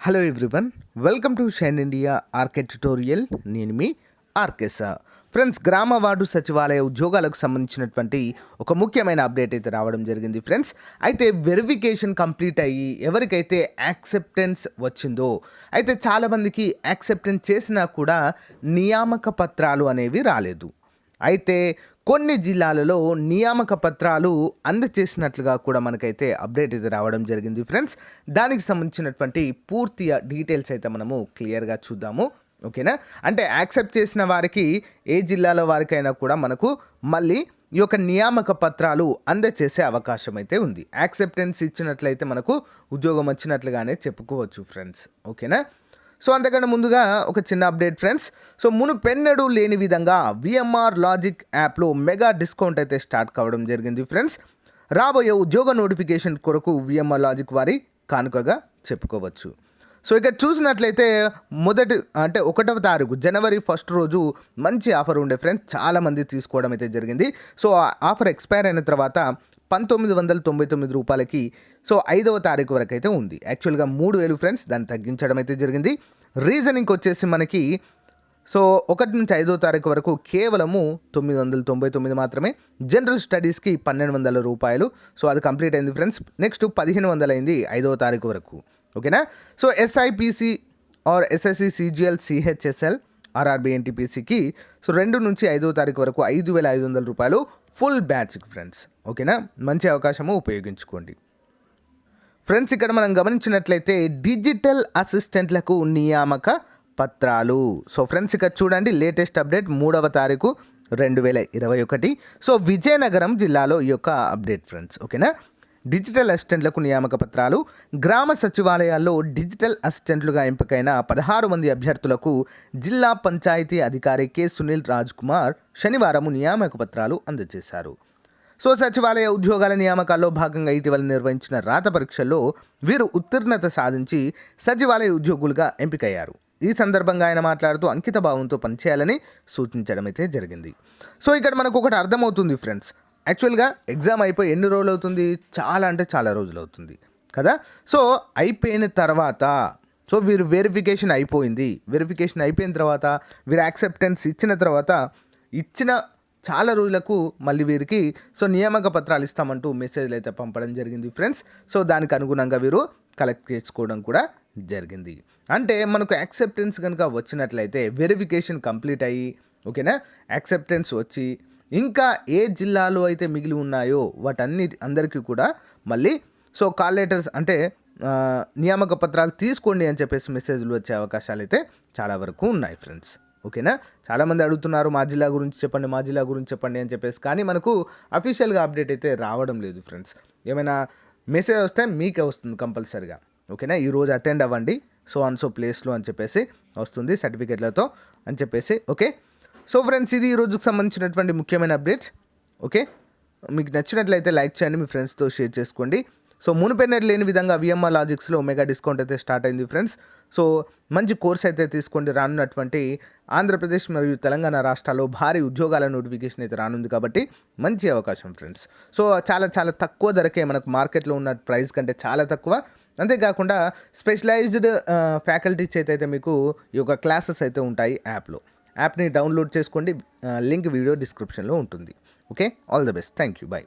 Hello everyone, welcome to shine India RK tutorial. నేను మీ ఆర్కేసా. Friends, గ్రామ వార్డు సచివాలయ ఉద్యోగాలకు సంబంధించినటువంటి ఒక ముఖ్యమైన అప్డేట్ అయితే రావడం జరిగింది ఫ్రెండ్స్. అయితే వెరిఫికేషన్ కంప్లీట్ అయ్యి ఎవరికైతే యాక్సెప్టెన్స్ వచ్చిందో, అయితే చాలామందికి యాక్సెప్టెన్స్ చేసినా కూడా నియామక పత్రాలు అనేవి రాలేదు. అయితే కొన్ని జిల్లాలలో నియామక పత్రాలు అందచేసినట్లుగా కూడా మనకైతే అప్డేట్ అయితే రావడం జరిగింది ఫ్రెండ్స్. దానికి సంబంధించినటువంటి పూర్తి డీటెయిల్స్ అయితే మనము క్లియర్గా చూద్దాము. ఓకేనా? అంటే యాక్సెప్ట్ చేసిన వారికి ఏ జిల్లాలో వారికైనా కూడా మనకు మళ్ళీ ఈ యొక్క నియామక పత్రాలు అందచేసే అవకాశం అయితే ఉంది. యాక్సెప్టెన్స్ ఇచ్చినట్లయితే మనకు ఉద్యోగం వచ్చినట్లుగానే చెప్పుకోవచ్చు ఫ్రెండ్స్. ఓకేనా? సో అంతకన్నా ముందుగా ఒక చిన్న అప్డేట్ ఫ్రెండ్స్. సో మునుపెన్నడూ లేని విధంగా విఎంఆర్ లాజిక్ యాప్లో మెగా డిస్కౌంట్ అయితే స్టార్ట్ కావడం జరిగింది ఫ్రెండ్స్. రాబోయే ఉద్యోగ నోటిఫికేషన్ కొరకు విఎంఆర్ లాజిక్ వారి కానుకగా చెప్పుకోవచ్చు. సో ఇక చూసినట్లయితే అంటే 1వ తారీఖు జనవరి 1 రోజు మంచి ఆఫర్ ఉండే ఫ్రెండ్స్. చాలామంది తీసుకోవడం అయితే జరిగింది. సో ఆ ఆఫర్ ఎక్స్పైర్ అయిన తర్వాత 1999 రూపాయలకి సో 5వ తారీఖు వరకు అయితే ఉంది. యాక్చువల్గా 3000 ఫ్రెండ్స్, దాన్ని తగ్గించడం అయితే జరిగింది. రీజనింగ్ వచ్చేసి మనకి సో 1 నుంచి 5వ తారీఖు వరకు కేవలము 999 మాత్రమే. జనరల్ స్టడీస్కి 1200 రూపాయలు. సో అది కంప్లీట్ అయింది ఫ్రెండ్స్. నెక్స్ట్ 1500 అయింది 5వ తారీఖు వరకు. ఓకేనా? So SIPC or SSC CGL CHSL RRB ఎన్టీపీసీకి సో 2 నుంచి 5వ తారీఖు వరకు 5500 రూపాయలు ఫుల్ బ్యాచ్కి ఫ్రెండ్స్. ఓకేనా? మంచి అవకాశము, ఉపయోగించుకోండి ఫ్రెండ్స్. ఇక్కడ మనం గమనించినట్లయితే డిజిటల్ అసిస్టెంట్లకు నియామక పత్రాలు. సో ఫ్రెండ్స్, ఇక్కడ చూడండి లేటెస్ట్ అప్డేట్ 3వ తారీఖు 2021. సో విజయనగరం జిల్లాలో ఈ యొక్క అప్డేట్ ఫ్రెండ్స్. ఓకేనా? డిజిటల్ అసిస్టెంట్లకు నియామక పత్రాలు. గ్రామ సచివాలయాల్లో డిజిటల్ అసిస్టెంట్లుగా ఎంపికైన 16 మంది అభ్యర్థులకు జిల్లా పంచాయతీ అధికారి కె సునీల్ రాజ్ కుమార్ శనివారం నియామక పత్రాలు అందజేశారు. సో సచివాలయ ఉద్యోగాల నియామకాల్లో భాగంగా ఇటీవల నిర్వహించిన రాత పరీక్షల్లో వీరు ఉత్తీర్ణత సాధించి సచివాలయ ఉద్యోగులుగా ఎంపికయ్యారు. ఈ సందర్భంగా ఆయన మాట్లాడుతూ అంకిత భావంతో పనిచేయాలని సూచించడం అయితే జరిగింది. సో ఇక్కడ మనకు ఒకటి అర్థమవుతుంది ఫ్రెండ్స్. యాక్చువల్గా ఎగ్జామ్ అయిపోయి ఎన్ని రోజులు అవుతుంది? చాలా అంటే చాలా రోజులు అవుతుంది కదా. సో అయిపోయిన తర్వాత సో వీరు వెరిఫికేషన్ అయిపోయింది. వెరిఫికేషన్ అయిపోయిన తర్వాత వీరు యాక్సెప్టెన్స్ ఇచ్చిన తర్వాత ఇచ్చిన చాలా రోజులకు మళ్ళీ వీరికి సో నియామక పత్రాలు ఇస్తామంటూ మెసేజ్లు అయితే పంపడం జరిగింది ఫ్రెండ్స్. సో దానికి అనుగుణంగా వీరు కలెక్ట్ చేసుకోవడం కూడా జరిగింది. అంటే మనకు యాక్సెప్టెన్స్ కనుక వచ్చినట్లయితే వెరిఫికేషన్ కంప్లీట్ అయ్యి ఓకేనా, యాక్సెప్టెన్స్ వచ్చి ఇంకా ఏ జిల్లాలో అయితే మిగిలి ఉన్నాయో అందరికీ కూడా మళ్ళీ సో కాల్ లెటర్స్ అంటే నియామక పత్రాలు తీసుకోండి అని చెప్పేసి మెసేజ్లు వచ్చే అవకాశాలు అయితే చాలా వరకు ఉన్నాయి ఫ్రెండ్స్. ఓకేనా? చాలామంది అడుగుతున్నారు మా జిల్లా గురించి చెప్పండి, మా జిల్లా గురించి చెప్పండి అని చెప్పేసి. కానీ మనకు అఫీషియల్గా అప్డేట్ అయితే రావడం లేదు ఫ్రెండ్స్. ఏమైనా మెసేజ్ వస్తే మీకే వస్తుంది కంపల్సరిగా. ఓకేనా? ఈరోజు అటెండ్ అవ్వండి సో అండ్ సో ప్లేస్లో అని చెప్పేసి వస్తుంది సర్టిఫికేట్లతో అని చెప్పేసి. ఓకే, సో ఫ్రెండ్స్, ఇది ఈ రోజుకు సంబంధించినటువంటి ముఖ్యమైన అప్డేట్. ఓకే, మీకు నచ్చినట్లయితే లైక్ చేయండి, మీ ఫ్రెండ్స్తో షేర్ చేసుకోండి. సో మునుపెన్నడూ లేని విధంగా విఎంఆర్ లాజిక్స్లో మెగా డిస్కౌంట్ అయితే స్టార్ట్ అయింది ఫ్రెండ్స్. సో మంచి కోర్స్ అయితే తీసుకోండి. రానున్నటువంటి ఆంధ్రప్రదేశ్ మరియు తెలంగాణ రాష్ట్రాల్లో భారీ ఉద్యోగాల నోటిఫికేషన్ అయితే రానుంది కాబట్టి మంచి అవకాశం ఫ్రెండ్స్. సో చాలా చాలా తక్కువ ధరకే మనకు మార్కెట్లో ఉన్న ప్రైస్ కంటే చాలా తక్కువ. అంతేకాకుండా స్పెషలైజ్డ్ ఫ్యాకల్టీస్ అయితే మీకు ఈ యొక్క క్లాసెస్ అయితే ఉంటాయి యాప్ని డౌన్లోడ్ చేసుకోండి. లింక్ వీడియో డిస్క్రిప్షన్లో ఉంటుంది. Okay, all the best. Thank you. Bye.